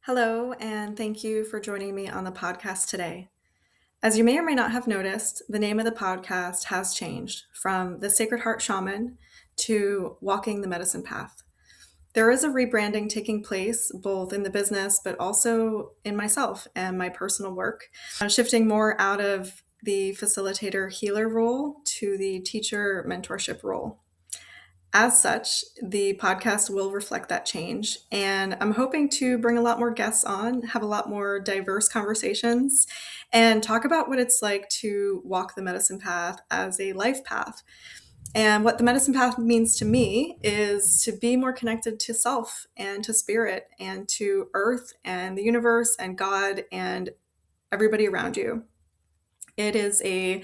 Hello, and thank you for joining me on the podcast today. As you may or may not have noticed, the name of the podcast has changed from The Sacred Heart Shaman to Walking the Medicine Path. There is a rebranding taking place both in the business but also in myself and my personal work. I'm shifting more out of the facilitator healer role to the teacher mentorship role. As such, the podcast will reflect that change. And I'm hoping to bring a lot more guests on, have a lot more diverse conversations, and talk about what it's like to walk the medicine path as a life path. And what the medicine path means to me is to be more connected to self and to spirit and to earth and the universe and God and everybody around you. It is a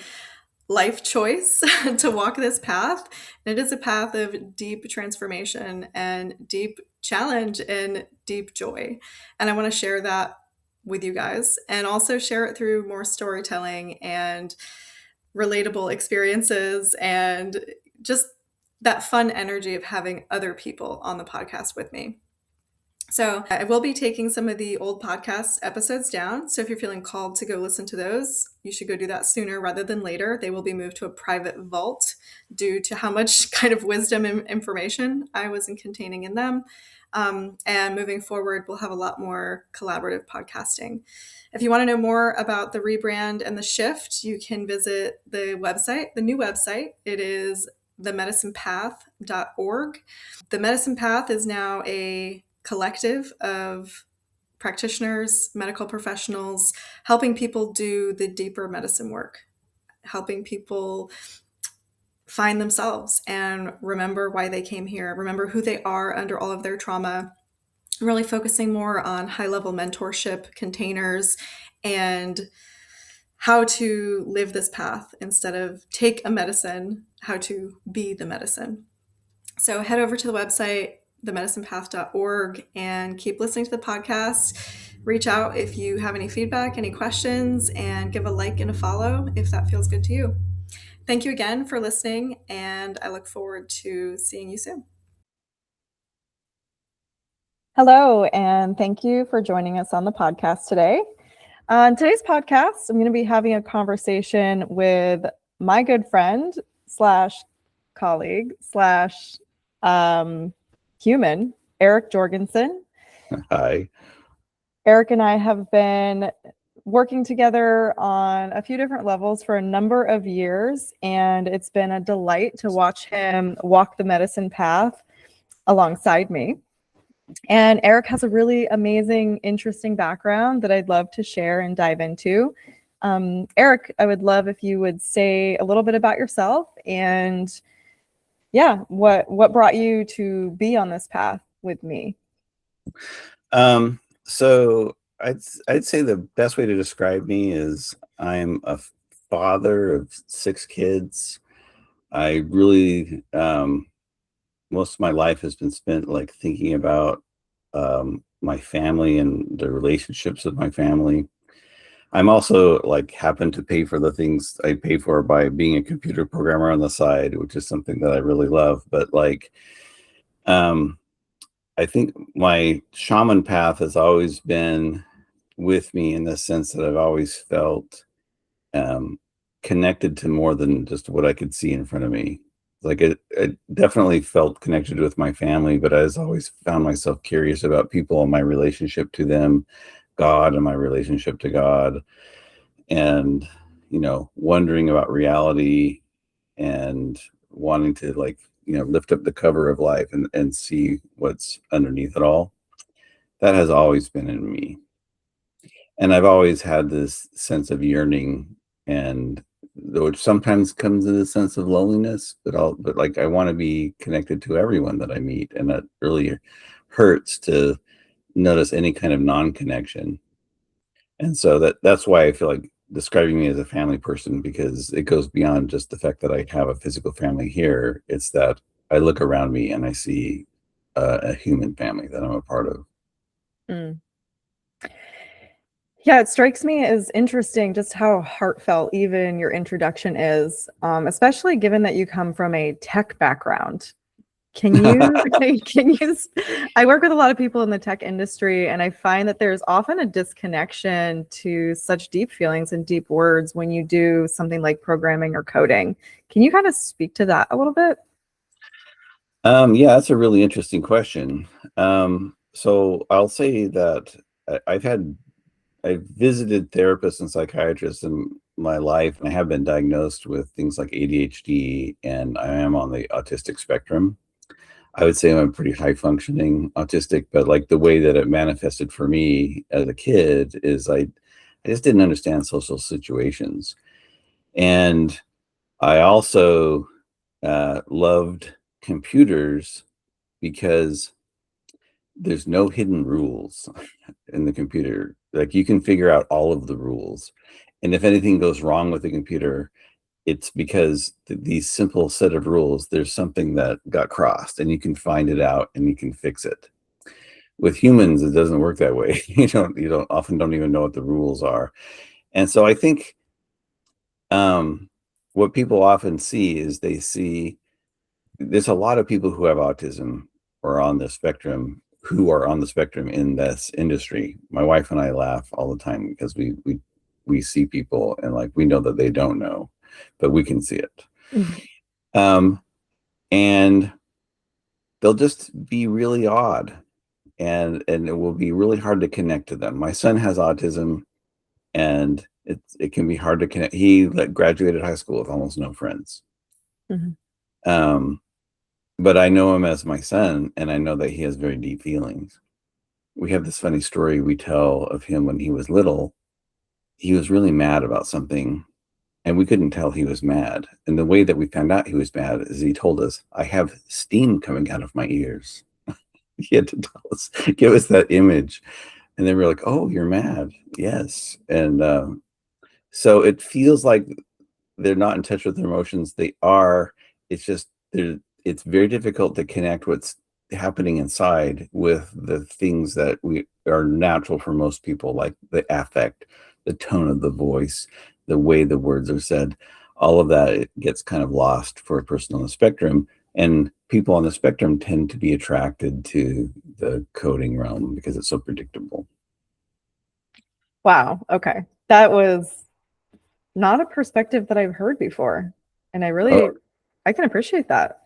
life choice to walk this path. It is a path of deep transformation and deep challenge and deep joy. And I want to share that with you guys and also share it through more storytelling and relatable experiences and just that fun energy of having other people on the podcast with me. So I will be taking some of the old podcast episodes down. So if you're feeling called to go listen to those, you should go do that sooner rather than later. They will be moved to a private vault due to how much kind of wisdom and information I wasn't containing in them. And moving forward, we'll have a lot more collaborative podcasting. If you want to know more about the rebrand and the shift, you can visit the website, the new website. It is themedicinepath.org. The Medicine Path is now a collective of practitioners, medical professionals, helping people do the deeper medicine work, helping people find themselves and remember why they came here, remember who they are under all of their trauma, really focusing more on high-level mentorship containers and how to live this path instead of take a medicine, how to be the medicine. So head over to the website, themedicinepath.org, and keep listening to the podcast. Reach out if you have any feedback, any questions, and give a like and a follow if that feels good to you. Thank you again for listening, and I look forward to seeing you soon. Hello, and thank you for joining us on the podcast today. On today's podcast, I'm going to be having a conversation with my good friend slash colleague slash human, Eric Jorgensen. Hi. Eric and I have been working together on a few different levels for a number of years, and it's been a delight to watch him walk the medicine path alongside me. And Eric has a really amazing, interesting background that I'd love to share and dive into. Eric, I would love if you would say a little bit about yourself and what brought you to be on this path with me? So I'd say the best way to describe me is I'm a father of 6 kids. I really most of my life has been spent like thinking about my family and the relationships with my family. I'm also like happen to pay for the things I pay for by being a computer programmer on the side, which is something that I really love. But like, I think my shaman path has always been with me in the sense that I've always felt connected to more than just what I could see in front of me. Like it definitely felt connected with my family, but I was always found myself curious about people and my relationship to them, God and my relationship to God, and wondering about reality and wanting to lift up the cover of life and see what's underneath it all. That has always been in me, and I've always had this sense of yearning, and which sometimes comes in a sense of loneliness, but I want to be connected to everyone that I meet, and that really hurts to notice any kind of non-connection. And so that's why I feel like describing me as a family person, because it goes beyond just the fact that I have a physical family here. It's that I look around me and I see a human family that I'm a part of. Mm. Yeah, it strikes me as interesting just how heartfelt even your introduction is, especially given that you come from a tech background. Can you, I work with a lot of people in the tech industry, and I find that there's often a disconnection to such deep feelings and deep words when you do something like programming or coding. Can you kind of speak to that a little bit? Yeah, that's a really interesting question. So I'll say that I've visited therapists and psychiatrists in my life, and I have been diagnosed with things like ADHD, and I am on the autistic spectrum. I would say I'm a pretty high functioning autistic, but like the way that it manifested for me as a kid is I just didn't understand social situations. And I also loved computers because there's no hidden rules in the computer. Like you can figure out all of the rules. And if anything goes wrong with the computer, it's because these simple set of rules, there's something that got crossed and you can find it out and you can fix it. With humans, it doesn't work that way. You don't often don't even know what the rules are. And so I think what people often see is they see there's a lot of people who have autism or on the spectrum who are on the spectrum in this industry. My wife and I laugh all the time because we see people and like we know that they don't know, but we can see it. Um, and they'll just be really odd, and it will be really hard to connect to them. My son has autism, and it can be hard to connect. He graduated high school with almost no friends. Mm-hmm. But I know him as my son, and I know that he has very deep feelings. We have this funny story we tell of him when he was little. He was really mad about something, and we couldn't tell he was mad. And the way that we found out he was mad is he told us, "I have steam coming out of my ears." He had to tell us, give us that image. And then we're like, "Oh, you're mad." Yes. And so it feels like they're not in touch with their emotions. They are. It's just it's very difficult to connect what's happening inside with the things that we are natural for most people, like the affect, the tone of the voice, the way the words are said. All of that, it gets kind of lost for a person on the spectrum. And people on the spectrum tend to be attracted to the coding realm because it's so predictable. Wow. Okay. That was not a perspective that I've heard before. And I can appreciate that.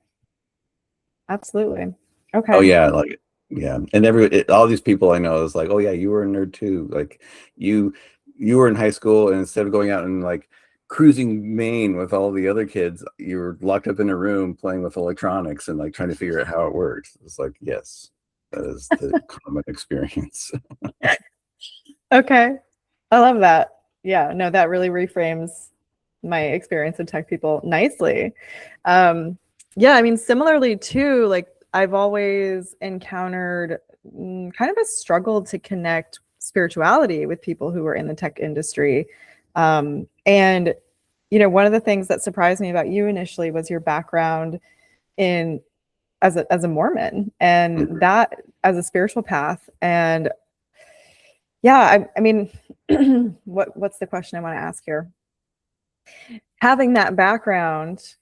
Absolutely. Okay. Oh yeah, like yeah, and all these people I know is like, oh yeah, you were a nerd too. Like you were in high school, and instead of going out and like cruising Maine with all the other kids, you were locked up in a room playing with electronics and like trying to figure out how it works. It's like, yes, that is the common experience. Okay. I love that. Yeah, no, that really reframes my experience with tech people nicely. Yeah, I mean, similarly too, like I've always encountered kind of a struggle to connect spirituality with people who are in the tech industry. And, one of the things that surprised me about you initially was your background in as a Mormon, and that as a spiritual path. And yeah, I mean, what's the question I want to ask here? Having that background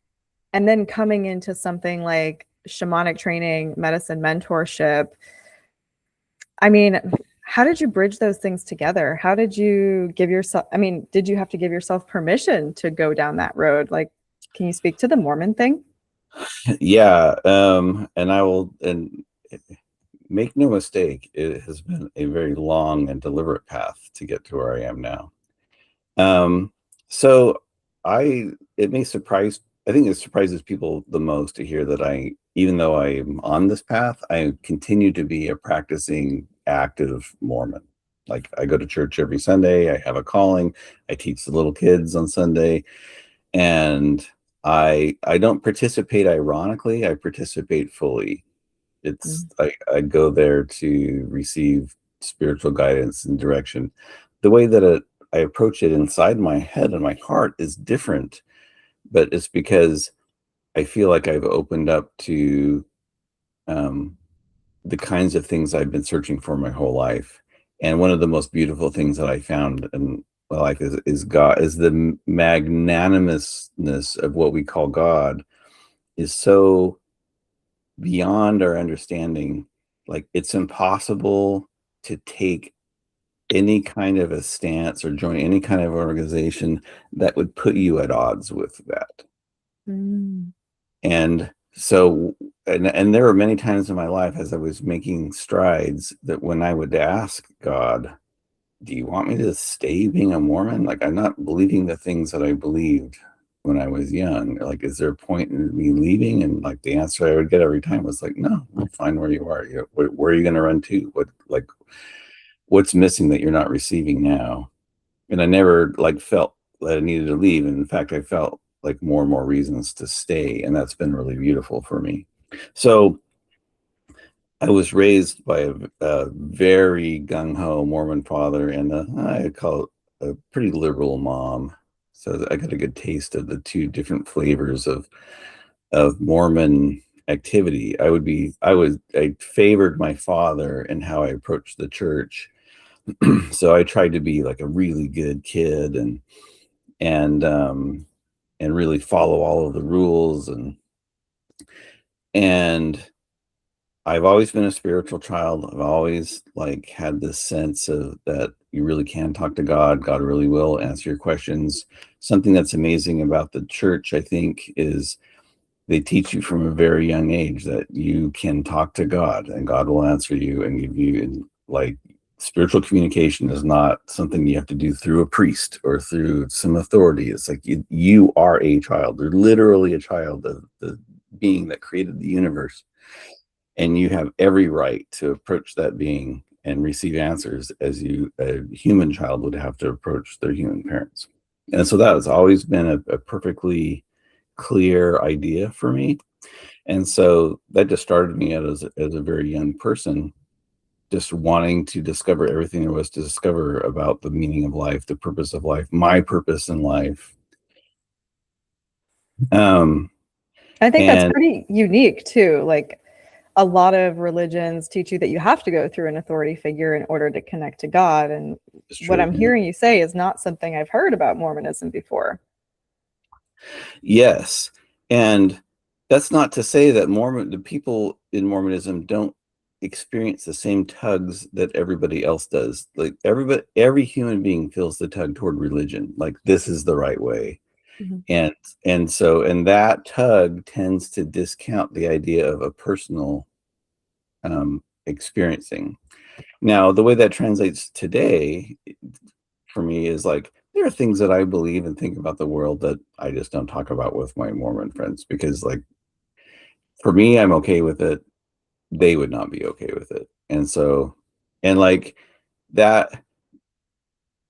and then coming into something like shamanic training, medicine mentorship. I mean, how did you bridge those things together? How did you give yourself, did you have to give yourself permission to go down that road? Like, can you speak to the Mormon thing? Yeah. And make no mistake, it has been a very long and deliberate path to get to where I am now. So I think it surprises people the most to hear that even though I'm on this path, I continue to be a practicing active Mormon. Like I go to church every Sunday, I have a calling, I teach the little kids on Sunday, and I don't participate ironically, I participate fully. I go there to receive spiritual guidance and direction. The way that I approach it inside my head and my heart is different, but it's because I feel like I've opened up to the kinds of things I've been searching for my whole life. And one of the most beautiful things that I found in my life is God, is the magnanimousness of what we call God is so beyond our understanding. Like, it's impossible to take any kind of a stance or join any kind of organization that would put you at odds with that. Mm. And so, and there were many times in my life as I was making strides that when I would ask God, do you want me to stay being a Mormon? Like, I'm not believing the things that I believed when I was young. Like, is there a point in me leaving? And like, the answer I would get every time was like, no, we'll find where you are. Where are you going to run to? What's missing that you're not receiving now? And I never like felt that I needed to leave. And in fact, I felt like more and more reasons to stay. And that's been really beautiful for me. So I was raised by a very gung-ho Mormon father and I call it a pretty liberal mom. So I got a good taste of the two different flavors of Mormon activity. I favored my father in how I approached the church. So I tried to be like a really good kid and really follow all of the rules and I've always been a spiritual child. I've always like had this sense of that you really can talk to God. God really will answer your questions. Something that's amazing about the church, I think, is they teach you from a very young age that you can talk to God and God will answer you and give you, and like, spiritual communication is not something you have to do through a priest or through some authority. It's like you are a child. You're literally a child of the being that created the universe. And you have every right to approach that being and receive answers as a human child would have to approach their human parents. And so that has always been a perfectly clear idea for me. And so that just started me out as a very young person, just wanting to discover everything there was to discover about the meaning of life, the purpose of life, my purpose in life. I think that's And pretty unique too. Like, a lot of religions teach you that you have to go through an authority figure in order to connect to God. And what I'm hearing you say is not something I've heard about Mormonism before. Yes. And that's not to say that the people in Mormonism don't experience the same tugs that everybody else does. Like, every human being feels the tug toward religion. Like, this is the right way. Mm-hmm. And that tug tends to discount the idea of a personal experiencing. Now, the way that translates today for me is like, there are things that I believe and think about the world that I just don't talk about with my Mormon friends, because like, for me, I'm okay with it. They would not be okay with it. And so, and like that,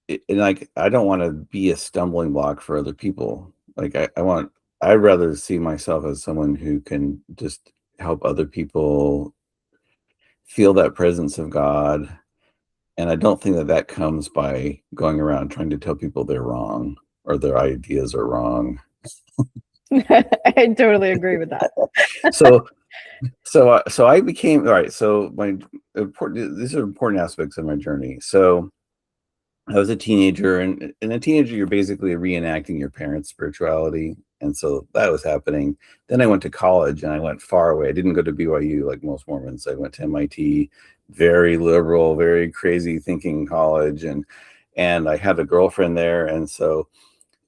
and like, I don't want to be a stumbling block for other people. Like, I'd rather see myself as someone who can just help other people feel that presence of God. And I don't think that comes by going around trying to tell people they're wrong or their ideas are wrong. I totally agree with that. So I became, all right. So these are important aspects of my journey. So I was a teenager, and in a teenager, you're basically reenacting your parents' spirituality. And so that was happening. Then I went to college and I went far away. I didn't go to BYU like most Mormons. I went to MIT, very liberal, very crazy thinking college. And I had a girlfriend there. And so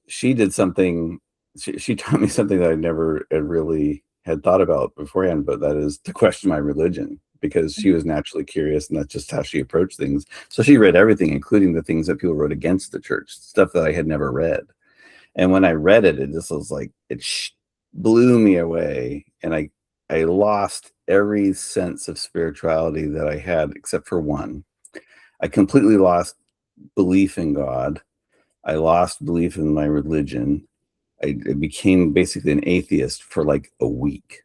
she did something, she taught me something that I never really had thought about beforehand, but that is to question my religion, because she was naturally curious and that's just how she approached things. So she read everything, including the things that people wrote against the church, stuff that I had never read. And when I read it, it just was like, blew me away. And I lost every sense of spirituality that I had, except for one. I completely lost belief in God. I lost belief in my religion. I became basically an atheist for like a week.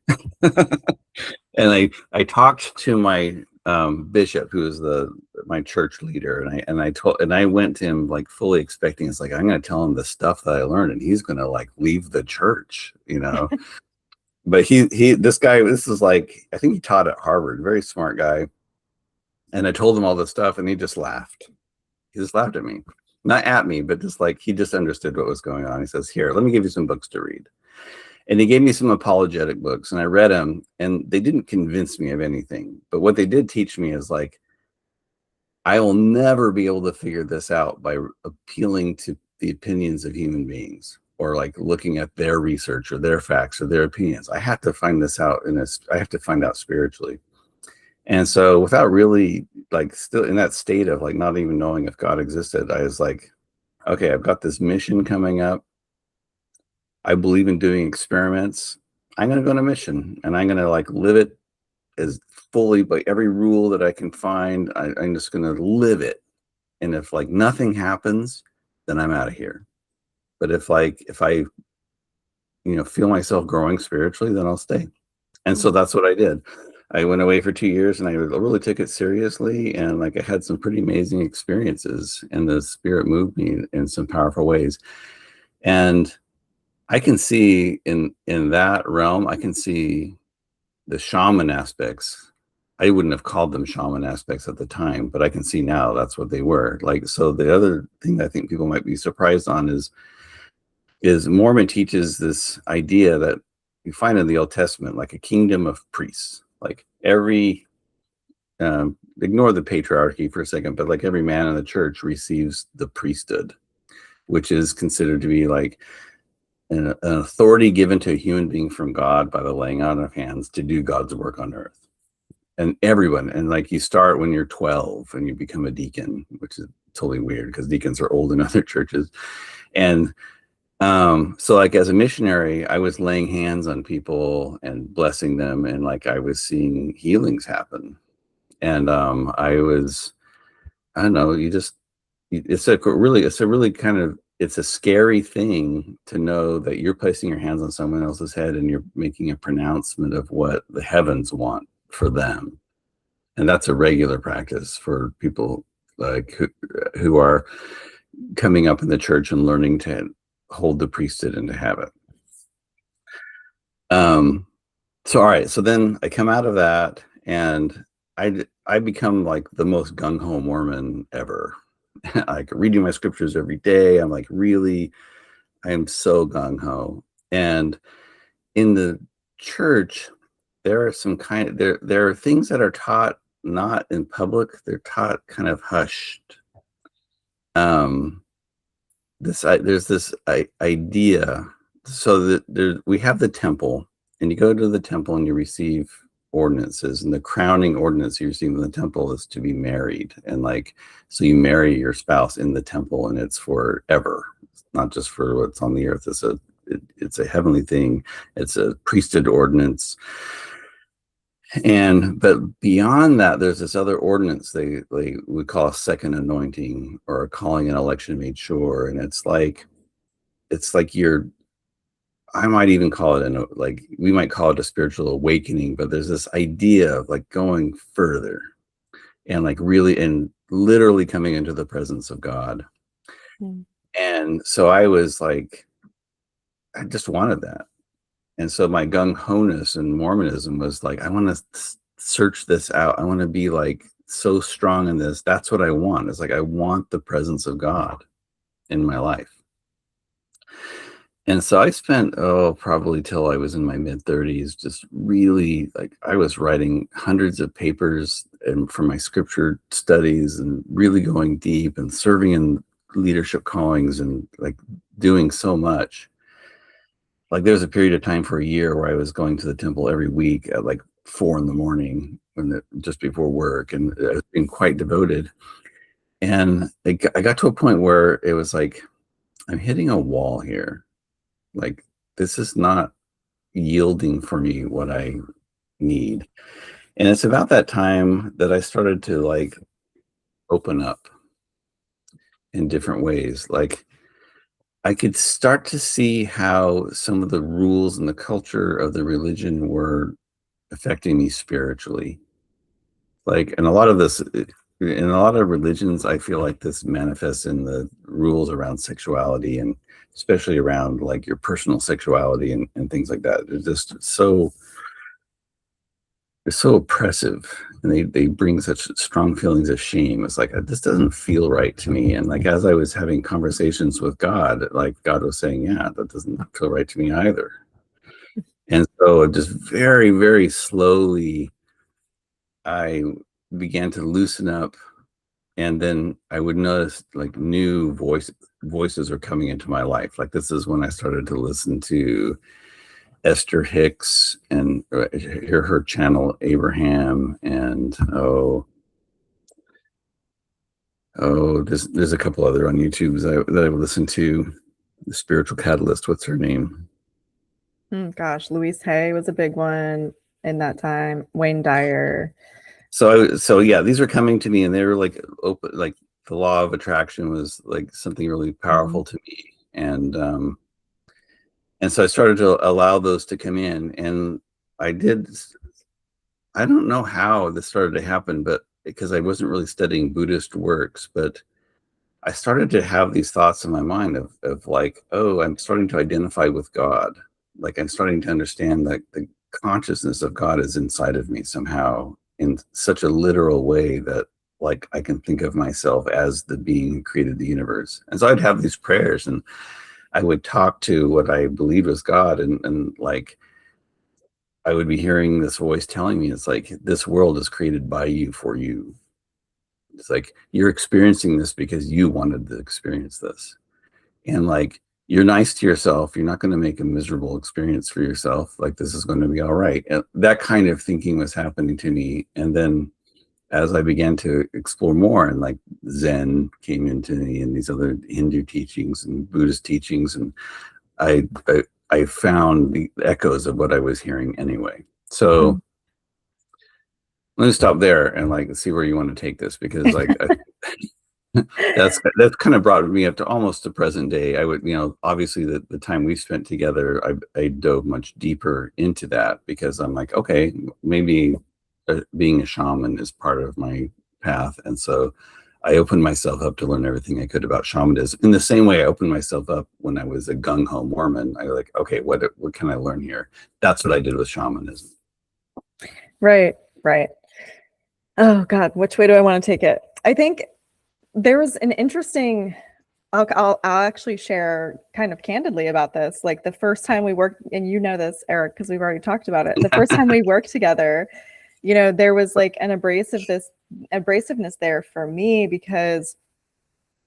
And I talked to my bishop, who is my church leader, and I went to him like fully expecting, it's like, I'm going to tell him the stuff that I learned and he's going to like leave the church, you know. But this is like, I think he taught at Harvard, very smart guy. And I told him all this stuff and he just laughed. He just laughed at me, not at me, but just like, he just understood what was going on. He says, here, let me give you some books to read. And they gave me some apologetic books, and I read them, and they didn't convince me of anything. But what they did teach me is like, I will never be able to figure this out by appealing to the opinions of human beings, or like looking at their research or their facts or their opinions. I have to find this out I have to find out spiritually. And so without really like still in that state of like not even knowing if God existed, I was like, okay, I've got this mission coming up. I believe in doing experiments. I'm going to go on a mission, and I'm going to like live it as fully by every rule that I can find. I'm just going to live it. And if like nothing happens, then I'm out of here. But if I feel myself growing spiritually, then I'll stay. And so that's what I did. I went away for 2 years, and I really took it seriously. And like I had some pretty amazing experiences, and the Spirit moved me in some powerful ways. And I can see in that realm, I can see the shaman aspects. I wouldn't have called them shaman aspects at the time, but I can see now that's what they were. Like, so the other thing that I think people might be surprised on is Mormon teaches this idea that you find in the Old Testament, like a kingdom of priests. Like every, ignore the patriarchy for a second, but like every man in the church receives the priesthood, which is considered to be like an authority given to a human being from God by the laying out of hands to do God's work on earth. And everyone, and like you start when you're 12 and you become a deacon, which is totally weird because deacons are old in other churches. And so like as a missionary, I was laying hands on people and blessing them, and like I was seeing healings happen. And I don't know, it's a really kind of, it's a scary thing to know that you're placing your hands on someone else's head and you're making a pronouncement of what the heavens want for them. And that's a regular practice for people like who are coming up in the church and learning to hold the priesthood and to have it. So all right, so then I come out of that, and I become like the most gung-ho Mormon ever. Like reading my scriptures every day. I'm like, really, I am so gung-ho. And in the church, there are there are things that are taught not in public. They're taught kind of hushed. There's this idea. So that we have the temple, and you go to the temple and you receive ordinances, and the crowning ordinance you receive in the temple is to be married. And like, so you marry your spouse in the temple, and it's forever. It's not just for what's on the earth. It's a heavenly thing. It's a priesthood ordinance. But beyond that, there's this other ordinance they would call a second anointing, or a calling and election made sure. And it's like I might even call it we might call it a spiritual awakening, but there's this idea of like going further and like really and literally coming into the presence of God. Mm. And so I was like, I just wanted that. And so my gung-ho-ness in Mormonism was like, I want to search this out. I want to be like so strong in this. That's what I want. It's like, I want the presence of God in my life. And so I spent, probably till I was in my mid-30s, just really like, I was writing hundreds of papers and for my scripture studies, and really going deep and serving in leadership callings, and like doing so much. Like there was a period of time for a year where I was going to the temple every week at like 4 a.m. just before work, and I was being quite devoted. And I got to a point where it was like, I'm hitting a wall here. Like, this is not yielding for me what I need. And it's about that time that I started to like open up in different ways. Like I could start to see how some of the rules and the culture of the religion were affecting me spiritually. Like, and a lot of this, in a lot of religions, I feel like this manifests in the rules around sexuality, and especially around like your personal sexuality and things like that. It's just so oppressive, and they bring such strong feelings of shame. It's like, this doesn't feel right to me. And like, as I was having conversations with God, like God was saying, yeah, that doesn't feel right to me either. So just very, very slowly, I began to loosen up, and then I would notice like new voices are coming into my life. Like this is when I started to listen to Esther Hicks and hear her channel Abraham, and there's a couple other on YouTube that I would listen to. The Spiritual Catalyst, what's her name? Gosh, Louise Hay was a big one in that time. Wayne Dyer. So yeah, these are coming to me, and they were like open, like the law of attraction was like something really powerful to me, and so I started to allow those to come in, and I don't know how this started to happen, but because I wasn't really studying Buddhist works, but I started to have these thoughts in my mind of like, oh, I'm starting to identify with God. Like I'm starting to understand that the consciousness of God is inside of me somehow in such a literal way that like I can think of myself as the being who created the universe. And so I'd have these prayers, and I would talk to what I believed was God, and like I would be hearing this voice telling me, it's like, this world is created by you for you. It's like you're experiencing this because you wanted to experience this. And like you're nice to yourself. You're not going to make a miserable experience for yourself. Like this is going to be all right. And that kind of thinking was happening to me. And then as I began to explore more, and like Zen came into me, and these other Hindu teachings and Buddhist teachings, and I found the echoes of what I was hearing anyway. So let me stop there and like see where you want to take this, because like that's kind of brought me up to almost the present day. I would, obviously the time we spent together, I dove much deeper into that, because I'm like, okay, maybe being a shaman is part of my path. And so I opened myself up to learn everything I could about shamanism, in the same way I opened myself up when I was a gung-ho Mormon. I was like, okay, what can I learn here? That's what I did with shamanism. Right. Oh God, which way do I want to take it? I think there was an interesting, I'll actually share kind of candidly about this. Like the first time we worked, and you know this, Eric, because we've already talked about it. The first time we worked together, there was like an abrasiveness there for me, because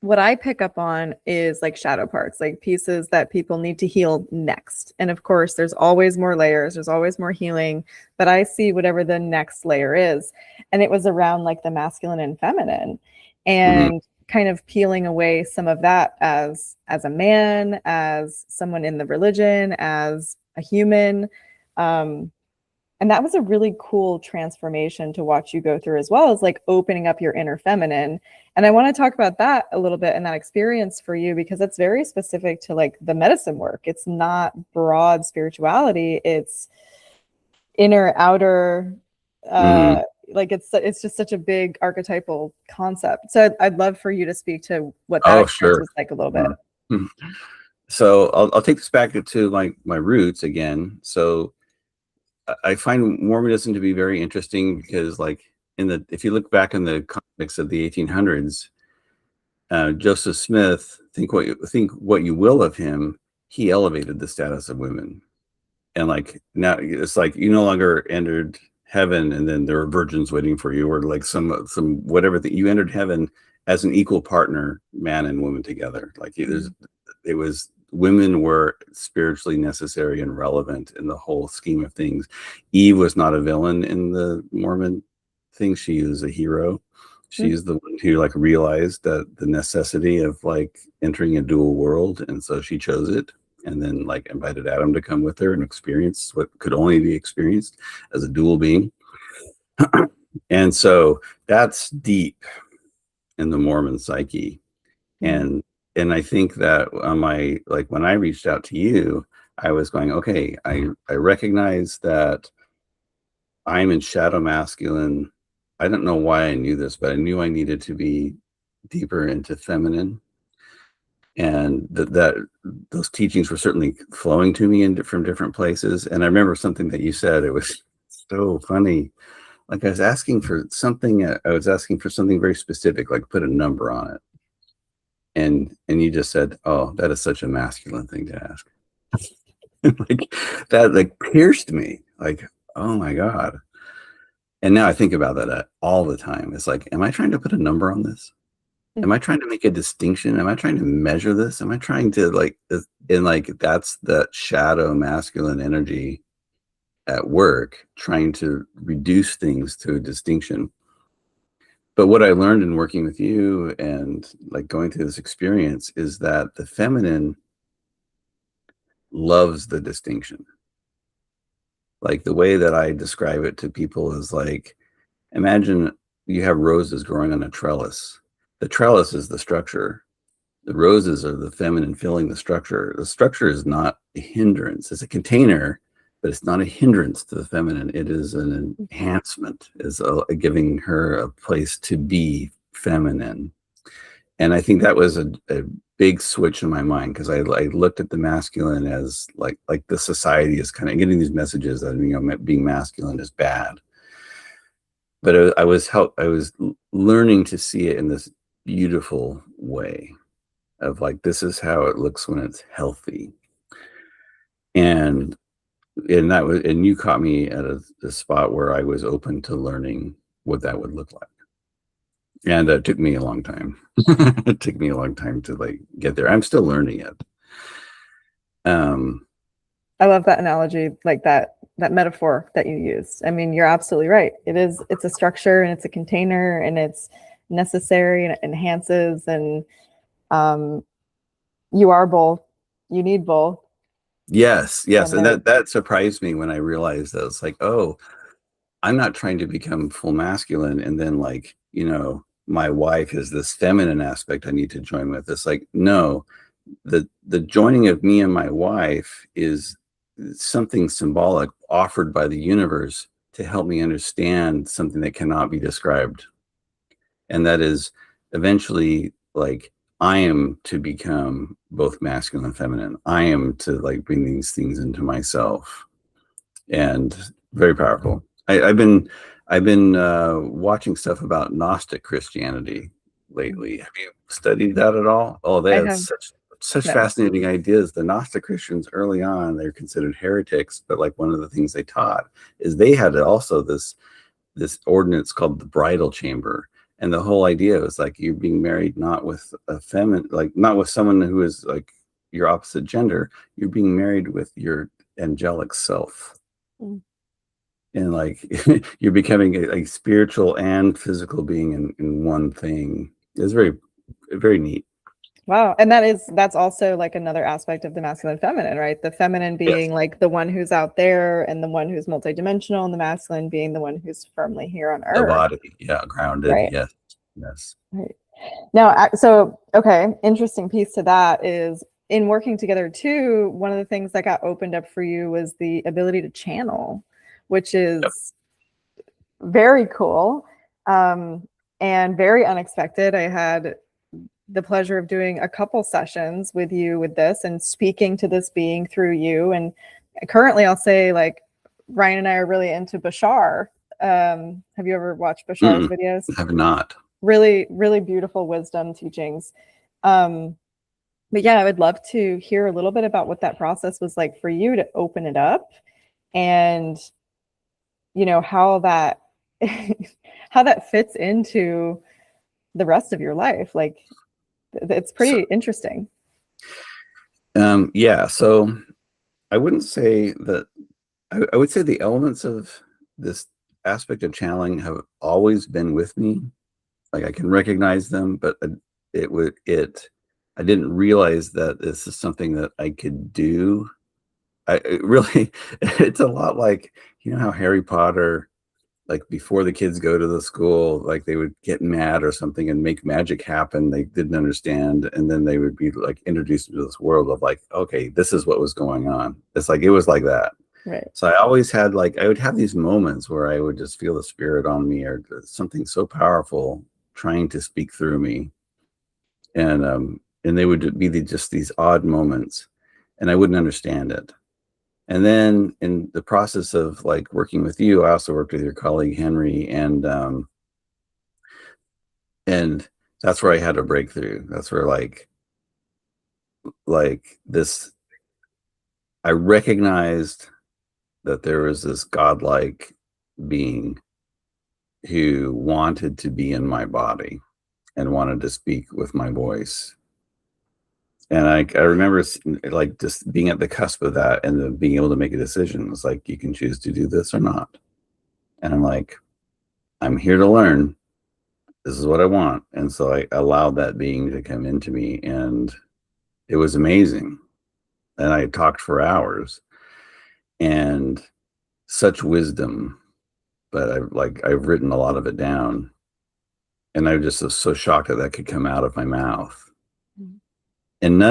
what I pick up on is like shadow parts, like pieces that people need to heal next. And of course, there's always more layers, there's always more healing, but I see whatever the next layer is. And it was around like the masculine and feminine, and kind of peeling away some of that as a man, as someone in the religion, as a human. And that was a really cool transformation to watch you go through, as well as like opening up your inner feminine. And I want to talk about that a little bit, and that experience for you, because it's very specific to like the medicine work. It's not broad spirituality. It's inner, outer, like it's just such a big archetypal concept. So I'd love for you to speak to what that experience was like a little bit. So I'll take this back to like my roots again. So I find Mormonism to be very interesting, because like if you look back in the context of the 1800s, Joseph Smith, think what you will of him, he elevated the status of women. And like now it's like you no longer entered heaven and then there were virgins waiting for you, or like some whatever, that you entered heaven as an equal partner, man and woman together. Like it was, women were spiritually necessary and relevant in the whole scheme of things. Eve was not a villain in the Mormon thing. She was a hero. She's the one who like realized that the necessity of like entering a dual world, and so she chose it, and then like invited Adam to come with her and experience what could only be experienced as a dual being. And so that's deep in the Mormon psyche. And I think that when I reached out to you, I was going, okay, I recognize that I'm in shadow masculine. I don't know why I knew this, but I knew I needed to be deeper into feminine. And that those teachings were certainly flowing to me from different places. And I remember something that you said, it was so funny. Like I was asking for something very specific, like put a number on it. And you just said, oh, that is such a masculine thing to ask. Like that, like pierced me. Like, oh my God. And now I think about that all the time. It's like, am I trying to put a number on this? Am I trying to make a distinction? Am I trying to measure this? Am I trying to and like that's that shadow masculine energy at work, trying to reduce things to a distinction. But what I learned in working with you and like going through this experience is that the feminine loves the distinction. Like the way that I describe it to people is like, imagine you have roses growing on a trellis. The trellis is the structure. The roses are the feminine filling the structure. The structure is not a hindrance. It's a container, but it's not a hindrance to the feminine. It is an enhancement, is giving her a place to be feminine. And I think that was a big switch in my mind, because I looked at the masculine as like the society is kind of getting these messages that, you know, being masculine is bad. But I was learning to see it in this beautiful way of like, this is how it looks when it's healthy. And you caught me at a spot where I was open to learning what that would look like. And it took me a long time. It took me a long time to like get there. I'm still learning it. I love that analogy, like that metaphor that you used. I mean, you're absolutely right. It's a structure and it's a container and it's necessary and it enhances, and you are both. You need both. Yes. And that surprised me when I realized that. It's like, oh, I'm not trying to become full masculine and then like, you know, my wife is this feminine aspect I need to join with. It's like, no, the joining of me and my wife is something symbolic offered by the universe to help me understand something that cannot be described. And that is eventually like, I am to become both masculine and feminine. I am to like bring these things into myself. And very powerful. I've been watching stuff about Gnostic Christianity lately. Have you studied that at all? Oh, they have such fascinating ideas. The Gnostic Christians early on, they're considered heretics, but like one of the things they taught is they had also this ordinance called the bridal chamber. And the whole idea was like, you're being married not with a feminine, like not with someone who is like your opposite gender. You're being married with your angelic self. And like you're becoming a spiritual and physical being in one thing. It's very, very neat. Wow. And that's also like another aspect of the masculine and feminine, right? The feminine being like the one who's out there and the one who's multidimensional, and the masculine being the one who's firmly here on earth. The body, grounded. Right. Yes. Right. Now, so, okay, interesting piece to that is in working together too, one of the things that got opened up for you was the ability to channel, which is very cool and very unexpected. I had the pleasure of doing a couple sessions with you with this and speaking to this being through you. And currently I'll say like Ryan and I are really into Bashar. Have you ever watched Bashar's videos? I have not. Really, really beautiful wisdom teachings. But yeah, I would love to hear a little bit about what that process was like for you to open it up, and you know how that how that fits into the rest of your life. Like it's pretty interesting. So I wouldn't say that. I would say the elements of this aspect of channeling have always been with me. Like I can recognize them, but I didn't realize that this is something that I could do. It's a lot like, you know how Harry Potter, like before the kids go to the school, like they would get mad or something and make magic happen they didn't understand, and then they would be like introduced into this world of like, okay, this is what was going on. It's like it was like that. Right. So I always had like, I would have these moments where I would just feel the spirit on me or something so powerful trying to speak through me, and they would be just these odd moments, and I wouldn't understand it. And then in the process of like working with you, I also worked with your colleague Henry, and that's where I had a breakthrough. That's where like this I recognized that there was this godlike being who wanted to be in my body and wanted to speak with my voice. And I remember like just being at the cusp of that and then being able to make a decision. It's like, you can choose to do this or not. And I'm like, I'm here to learn. This is what I want. And so I allowed that being to come into me, and it was amazing. And I talked for hours and such wisdom, but I've written a lot of it down, and I just was so shocked that that could come out of my mouth. And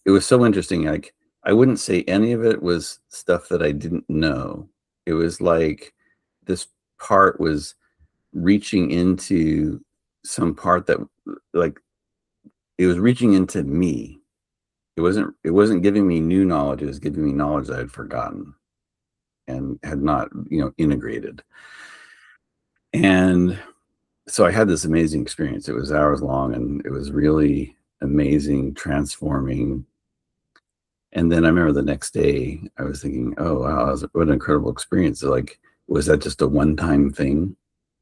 it was so interesting. Like, I wouldn't say any of it was stuff that I didn't know. It was like this part was reaching into some part that, like, it was reaching into me. It wasn't giving me new knowledge. It was giving me knowledge that I had forgotten and had not, integrated. And so I had this amazing experience. It was hours long, and it was really amazing, transforming. And then I remember the next day I was thinking, oh wow, what an incredible experience. Like, was that just a one-time thing?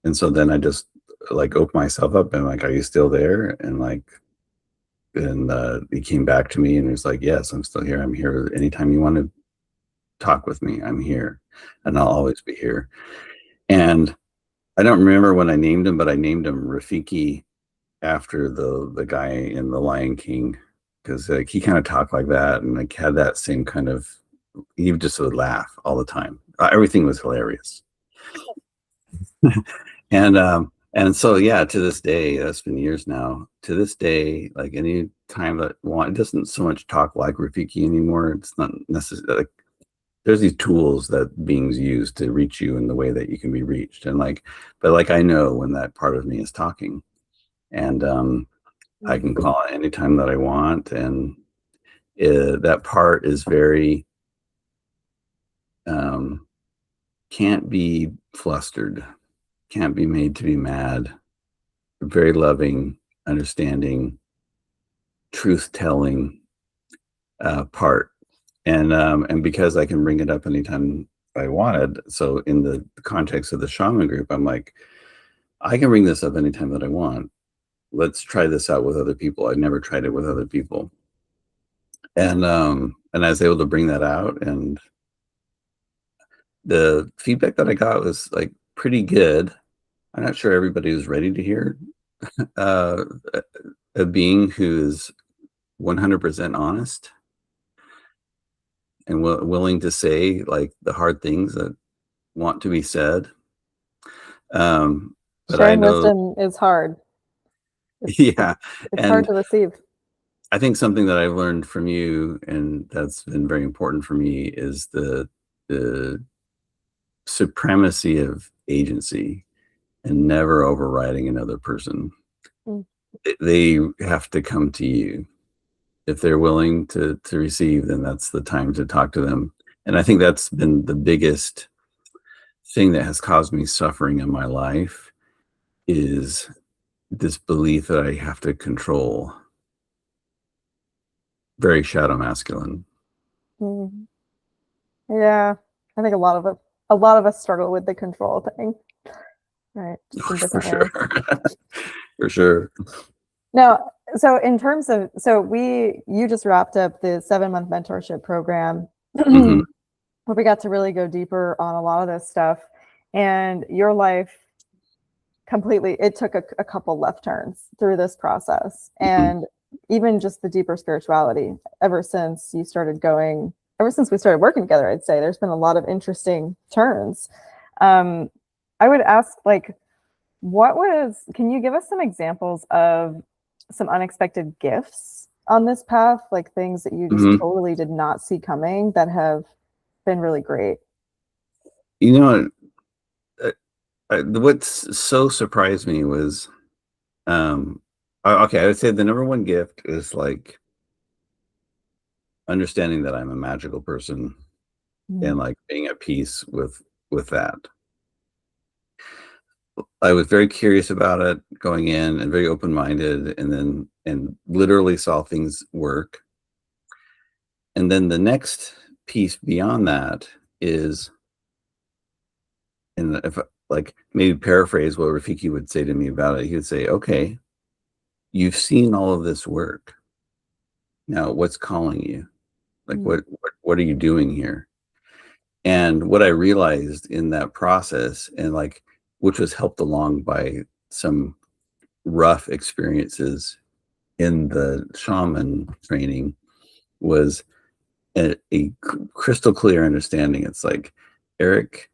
And so then I just like opened myself up and like, are you still there? And he came back to me and he was like, yes, I'm still here. I'm here anytime you want to talk with me. I'm here, and I'll always be here. And I don't remember when I named him, but I named him Rafiki after the guy in The Lion King, because like he kind of talked like that and like had that same kind of, he just would laugh all the time. Everything was hilarious. And so yeah, to this day, that's been years now. To this day, like any time that it doesn't so much talk like Rafiki anymore. It's not necessarily like, there's these tools that beings use to reach you in the way that you can be reached. And but I know when that part of me is talking, and I can call it anytime that I want. And that part is very, can't be flustered, can't be made to be mad, very loving, understanding, truth-telling part. And because I can bring it up anytime I wanted, so in the context of the shaman group, I'm like, I can bring this up anytime that I want. Let's try this out with other people. I've never tried it with other people. And I was able to bring that out, and the feedback that I got was like pretty good. I'm not sure everybody was ready to hear a being who is 100% honest and willing to say like the hard things that want to be said. But Sharing wisdom is hard. Yeah. It's hard to receive. I think something that I've learned from you, and that's been very important for me, is the supremacy of agency and never overriding another person. They have to come to you. If they're willing to receive, then that's the time to talk to them. And I think that's been the biggest thing that has caused me suffering in my life, is this belief that I have to control. Very shadow masculine. Yeah, I think a lot of us struggle with the control thing, right? For sure. For sure. Now, so in terms of, you just wrapped up the 7-month mentorship program, where we got to really go deeper on a lot of this stuff, and your life completely, it took a couple left turns through this process, and even just the deeper spirituality ever since we started working together. I'd say there's been a lot of interesting turns. I would ask, like, can you give us some examples of some unexpected gifts on this path, like things that you just totally did not see coming that have been really great? What's so surprised me was, okay, I would say the number one gift is like understanding that I'm a magical person and like being at peace with that. I was very curious about it going in and very open-minded, and literally saw things work. And then the next piece beyond that is, and if like maybe paraphrase what Rafiki would say to me about it, he would say, okay, you've seen all of this work. Now what's calling you? Like what are you doing here? And what I realized in that process, and like, which was helped along by some rough experiences in the shaman training, was a crystal clear understanding. It's like, Eric,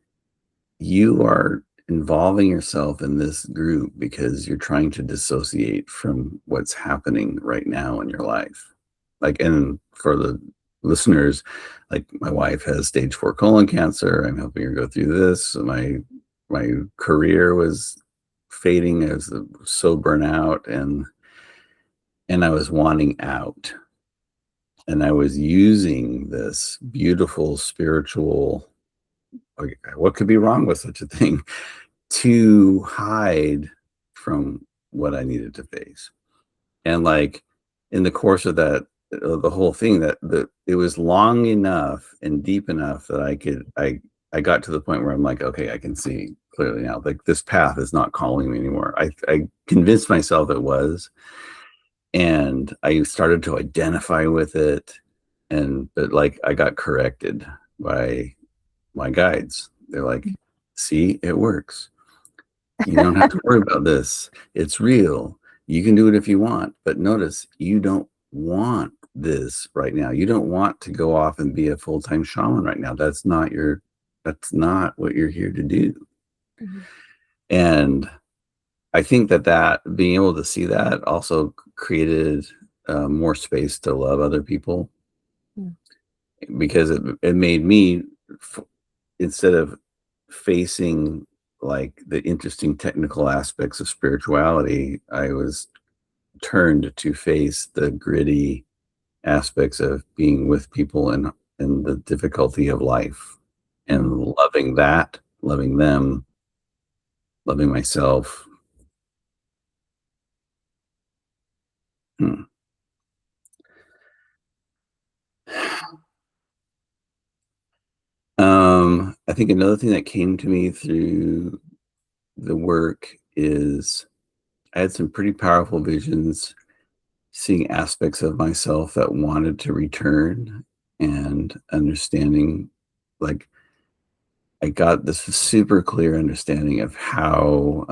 you are involving yourself in this group because you're trying to dissociate from what's happening right now in your life. Like, and for the listeners, like, my wife has stage 4 colon cancer. I'm helping her go through this. My career was fading. I was so burnt out, and I was wanting out. And I was using this beautiful spiritual, what could be wrong with such a thing, to hide from what I needed to face. And like, in the course of that, the whole thing, that it was long enough and deep enough that I got to the point where I'm like, okay, I can see clearly now, like, this path is not calling me anymore. I convinced myself it was, and I started to identify with it, but like, I got corrected by my guides. They're like, see, it works. You don't have to worry about this. It's real. You can do it if you want, but notice, you don't want this right now. You don't want to go off and be a full-time shaman right now. That's not what you're here to do. And I think that being able to see that also created more space to love other people, because it made me, instead of facing like the interesting technical aspects of spirituality, I was turned to face the gritty aspects of being with people and the difficulty of life, and loving that, loving them, loving myself. I think another thing that came to me through the work is, I had some pretty powerful visions, seeing aspects of myself that wanted to return, and understanding, like, I got this super clear understanding of how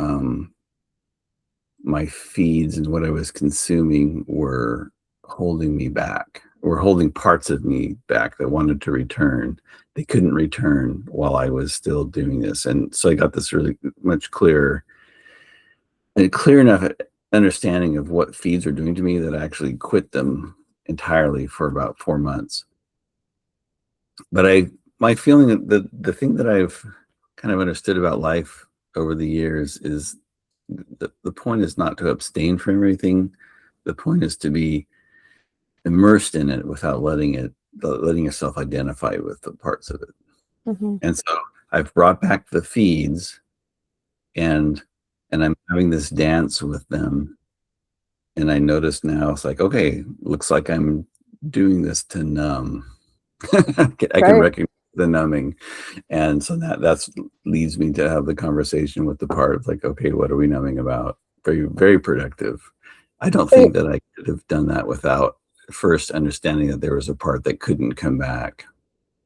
my feeds and what I was consuming were holding me back, or holding parts of me back that wanted to return. They couldn't return while I was still doing this. And so I got this really much clearer enough understanding of what feeds are doing to me, that I actually quit them entirely for about 4 months. But my feeling that the thing that I've kind of understood about life over the years is, the point is not to abstain from everything. The point is to be immersed in it without letting yourself identify with the parts of it. And so I've brought back the feeds, and I'm having this dance with them. And I notice now, it's like, okay, looks like I'm doing this to numb. I can recognize the numbing. And so that leads me to have the conversation with the part of, like, okay, what are we numbing about? Very, very productive. I don't think that I could have done that without first understanding that there was a part that couldn't come back.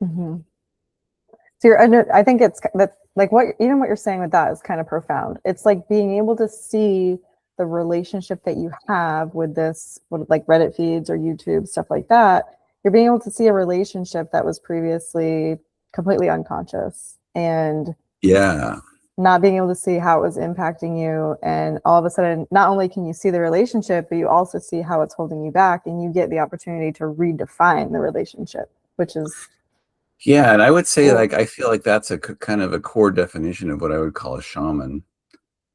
So I think it's that, like, what you're saying with that is kind of profound. It's like being able to see the relationship that you have with this, like Reddit feeds or YouTube, stuff like that. You're being able to see a relationship that was previously completely unconscious, and not being able to see how it was impacting you. And all of a sudden, not only can you see the relationship, but you also see how it's holding you back, and you get the opportunity to redefine the relationship, which is and I would say, like, I feel like that's a kind of a core definition of what I would call a shaman.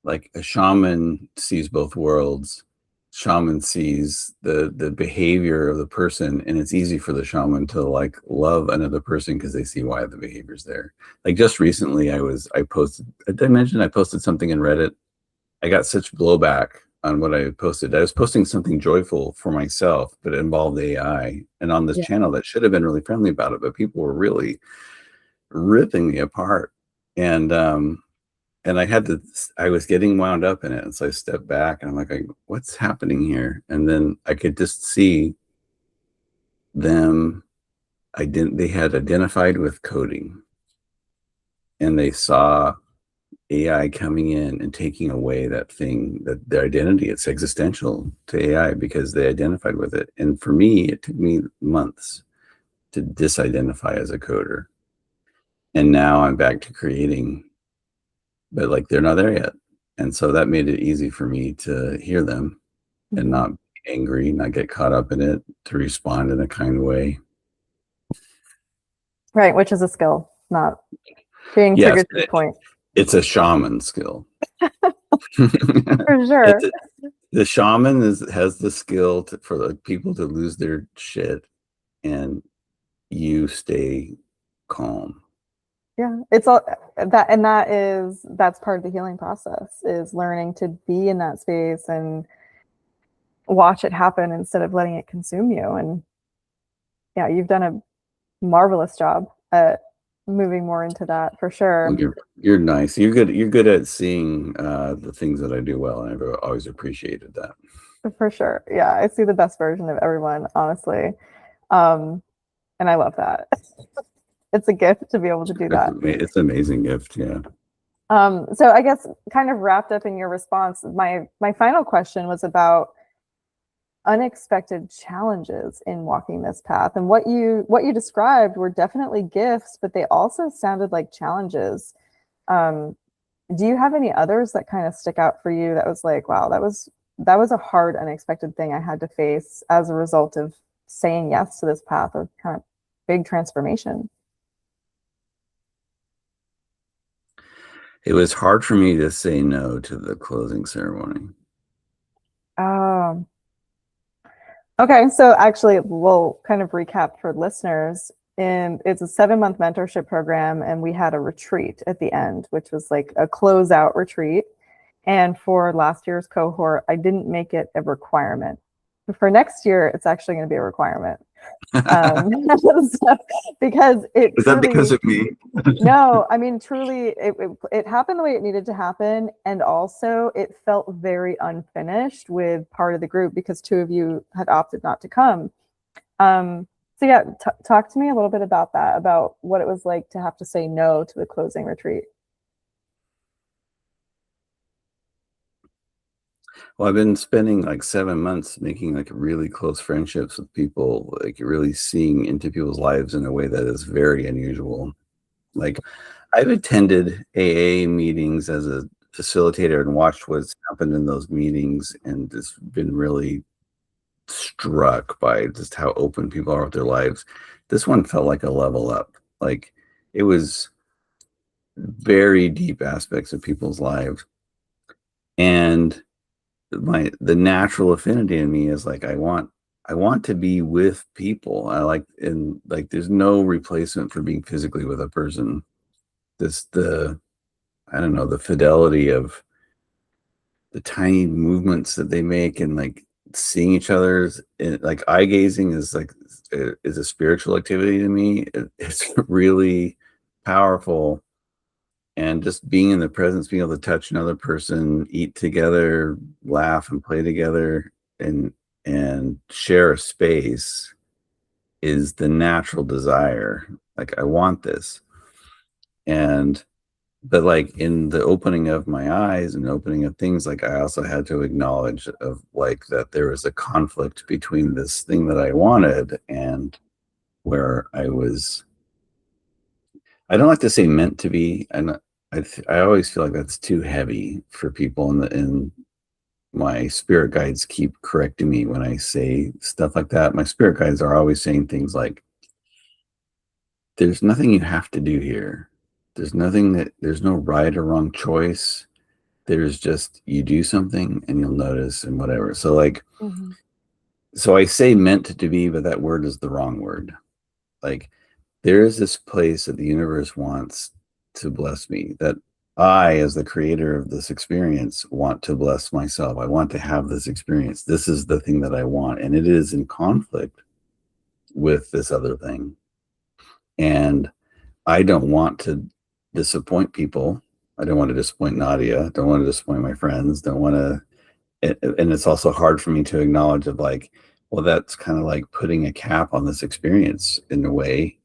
Like, a shaman sees both worlds. Shaman sees the behavior of the person, and it's easy for the shaman to, like, love another person because they see why the behavior's there. Like, just recently, I posted something in Reddit. I got such blowback on what I posted. I was posting something joyful for myself, but it involved AI. And on this channel that should have been really friendly about it, but people were really ripping me apart. And I was getting wound up in it. And so I stepped back and I'm like, what's happening here? And then I could just see them. They had identified with coding, and they saw AI coming in and taking away that thing, that their identity. It's existential to AI because they identified with it. And for me, it took me months to disidentify as a coder. And now I'm back to creating, but like they're not there yet. And so that made it easy for me to hear them and not be angry, not get caught up in it, to respond in a kind way. Right, which is a skill, not being triggered to the point. It's a shaman skill. For sure. The shaman has the skill for the people to lose their shit, and you stay calm. Yeah, it's all that, and that's part of the healing process, is learning to be in that space and watch it happen instead of letting it consume you. And yeah, you've done a marvelous job at moving more into that, for sure. You're nice. You're good at seeing the things that I do well, and I've always appreciated that. For sure. Yeah, I see the best version of everyone, honestly. And I love that. It's a gift to be able to do that. It's an amazing gift, yeah. So I guess kind of wrapped up in your response, my final question was about unexpected challenges in walking this path. And what you described were definitely gifts, but they also sounded like challenges. Do you have any others that kind of stick out for you that was like, wow, that was a hard, unexpected thing I had to face as a result of saying yes to this path of kind of big transformation? It was hard for me to say no to the closing ceremony. Okay, so actually we'll kind of recap for listeners. And it's a 7-month mentorship program, and we had a retreat at the end, which was like a closeout retreat. And for last year's cohort, I didn't make it a requirement. For next year, it's actually going to be a requirement. Because it is that because of me? No, I mean, truly, it happened the way it needed to happen. And also it felt very unfinished with part of the group because 2 of you had opted not to come. So yeah, talk to me a little bit about that, about what it was like to have to say no to the closing retreat. Well, I've been spending like 7 months making like really close friendships with people, like really seeing into people's lives in a way that is very unusual. Like, I've attended AA meetings as a facilitator and watched what's happened in those meetings, and just been really struck by just how open people are with their lives. This one felt like a level up. Like, it was very deep aspects of people's lives. And the natural affinity in me is like, I want to be with people. There's no replacement for being physically with a person. The fidelity of the tiny movements that they make, and like seeing each other's, like eye gazing is a spiritual activity to me. It's really powerful. And just being in the presence, being able to touch another person, eat together, laugh and play together, and share a space is the natural desire. Like, I want this. But like in the opening of my eyes and opening of things, like I also had to acknowledge of like that there was a conflict between this thing that I wanted and where I don't like to say meant to be, and I always feel like that's too heavy for people, and my spirit guides keep correcting me when I say stuff like that. My spirit guides are always saying things like, there's nothing you have to do here. There's no right or wrong choice. There's just, you do something and you'll notice and whatever. So like, so I say meant to be, but that word is the wrong word. Like, there is this place that the universe wants to bless me, that I, as the creator of this experience, want to bless myself. I want to have this experience. This is the thing that I want. And it is in conflict with this other thing. And I don't want to disappoint people. I don't want to disappoint Nadia. Don't want to disappoint my friends. Don't want to. And it's also hard for me to acknowledge of like, well, that's kind of like putting a cap on this experience in a way,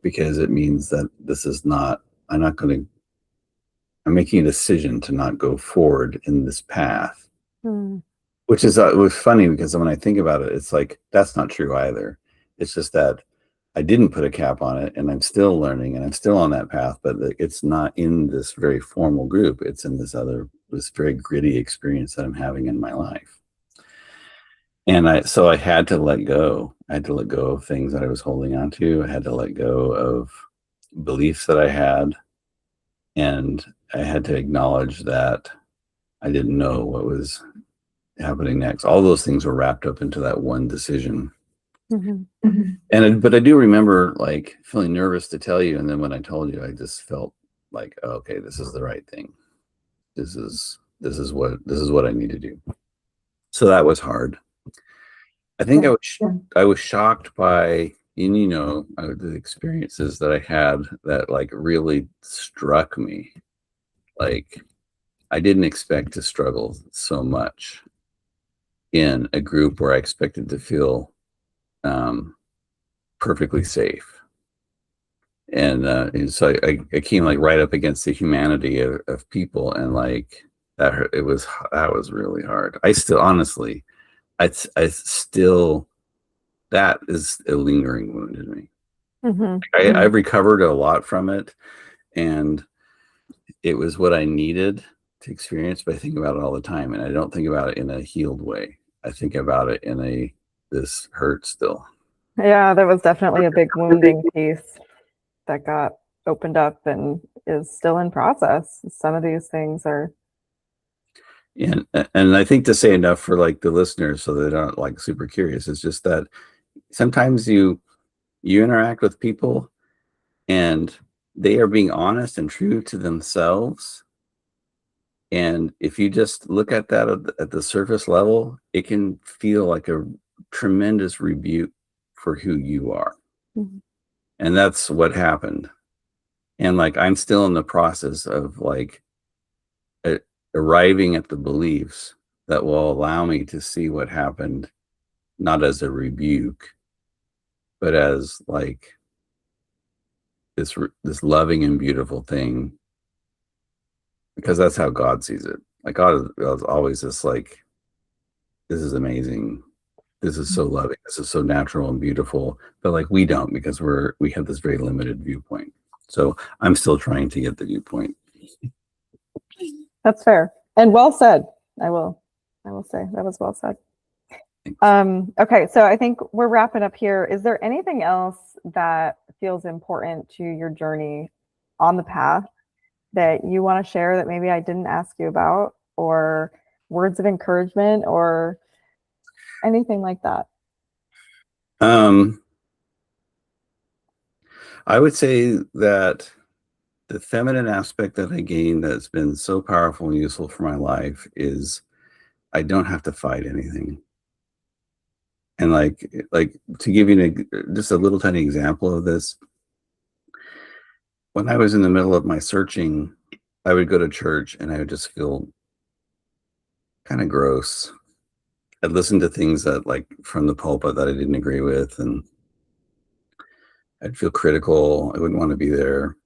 because it means that this is not, I'm not going to, I'm making a decision to not go forward in this path, which is, it was funny because when I think about it, it's like, that's not true either. It's just that I didn't put a cap on it and I'm still learning and I'm still on that path, but it's not in this very formal group. It's in this very gritty experience that I'm having in my life. And so I had to let go. I had to let go of things that I was holding on to. I had to let go of beliefs that I had. And I had to acknowledge that I didn't know what was happening next. All those things were wrapped up into that one decision. But I do remember like feeling nervous to tell you, and then when I told you, I just felt like, oh, okay, this is the right thing. This is what I need to do. So that was hard. I think I was shocked by, the experiences that I had that like really struck me. Like I didn't expect to struggle so much in a group where I expected to feel perfectly safe. And so I came like right up against the humanity of people, and like that was really hard. I still, honestly, I still, that is a lingering wound in me. I've recovered a lot from it, and it was what I needed to experience, but I think about it all the time, and I don't think about it in a healed way. I think about it in this hurt still. Yeah, that was definitely a big wounding piece that got opened up and is still in process. Some of these things are. And I think to say enough for like the listeners so they're not like super curious, it's just that sometimes you interact with people and they are being honest and true to themselves. And if you just look at that at the surface level, it can feel like a tremendous rebuke for who you are. And that's what happened. And like, I'm still in the process of like arriving at the beliefs that will allow me to see what happened, not as a rebuke, but as like this loving and beautiful thing, because that's how God sees it. Like God is always just like, this is amazing. This is so loving. This is so natural and beautiful. But like we don't, because we have this very limited viewpoint. So I'm still trying to get the viewpoint. That's fair and well said. I will say that was well said. Okay, so I think we're wrapping up here. Is there anything else that feels important to your journey on the path that you want to share that maybe I didn't ask you about, or words of encouragement or anything like that? I would say that the feminine aspect that I gained that's been so powerful and useful for my life is I don't have to fight anything. And like to give you just a little tiny example of this, when I was in the middle of my searching, I would go to church and I would just feel kind of gross. I'd listen to things that like from the pulpit that I didn't agree with, and I'd feel critical. I wouldn't want to be there.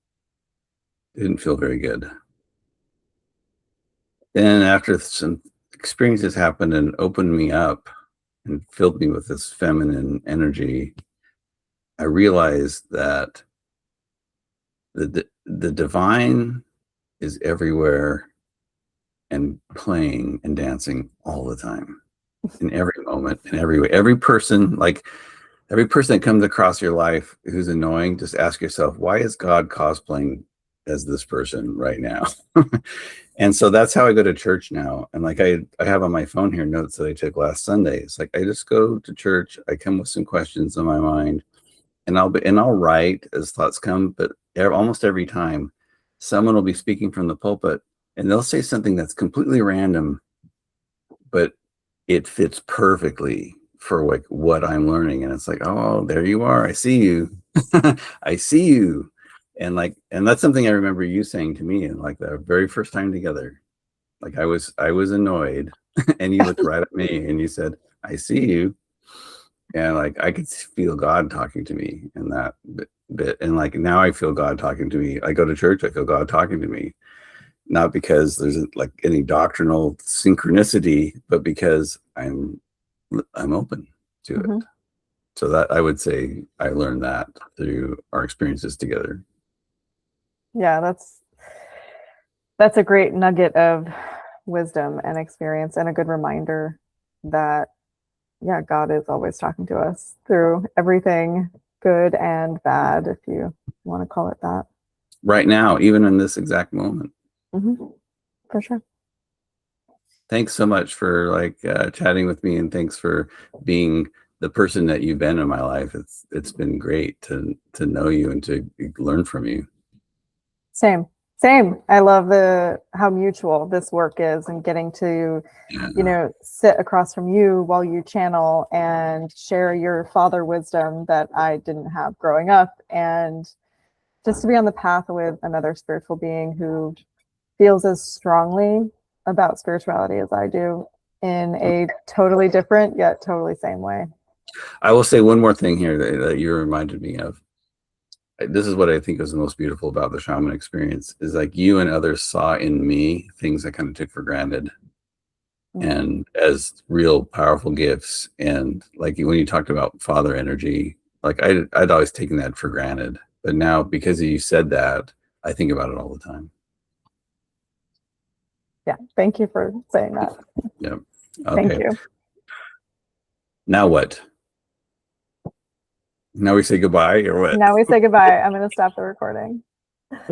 It didn't feel very good. Then after some experiences happened and opened me up and filled me with this feminine energy, I realized that the divine is everywhere and playing and dancing all the time, in every moment, in every way. Every person that comes across your life who's annoying, just ask yourself, why is God cosplaying as this person right now? And so that's how I go to church now. And like I have on my phone here notes that I took last Sunday. It's like I just go to church, I come with some questions in my mind, and I'll write as thoughts come, but almost every time someone will be speaking from the pulpit and they'll say something that's completely random, but it fits perfectly for like what I'm learning. And it's like, oh, there you are. I see you. I see you. And that's something I remember you saying to me, and like the very first time together, like I was annoyed and you looked right at me and you said, I see you. And like, I could feel God talking to me in that bit. And like, now I feel God talking to me. I go to church, I feel God talking to me, not because there's like any doctrinal synchronicity, but because I'm open to it. So that, I would say I learned that through our experiences together. Yeah, that's a great nugget of wisdom and experience, and a good reminder that, yeah, God is always talking to us through everything, good and bad, if you want to call it that. Right now, even in this exact moment. For sure. Thanks so much for like chatting with me, and thanks for being the person that you've been in my life. It's been great to know you and to learn from you. Same. I love how mutual this work is, and getting to, sit across from you while you channel and share your father wisdom that I didn't have growing up, and just to be on the path with another spiritual being who feels as strongly about spirituality as I do, in a totally different yet totally same way. I will say one more thing here that you reminded me of. This is what I think was the most beautiful about the shaman experience, is like you and others saw in me things I kind of took for granted and as real powerful gifts. And like when you talked about father energy, like I'd always taken that for granted, but now because you said that, I think about it all the time. Yeah, thank you for saying that. Yeah. Okay. Thank you. Now what? Now we say goodbye, or what? Now we say goodbye. I'm going to stop the recording.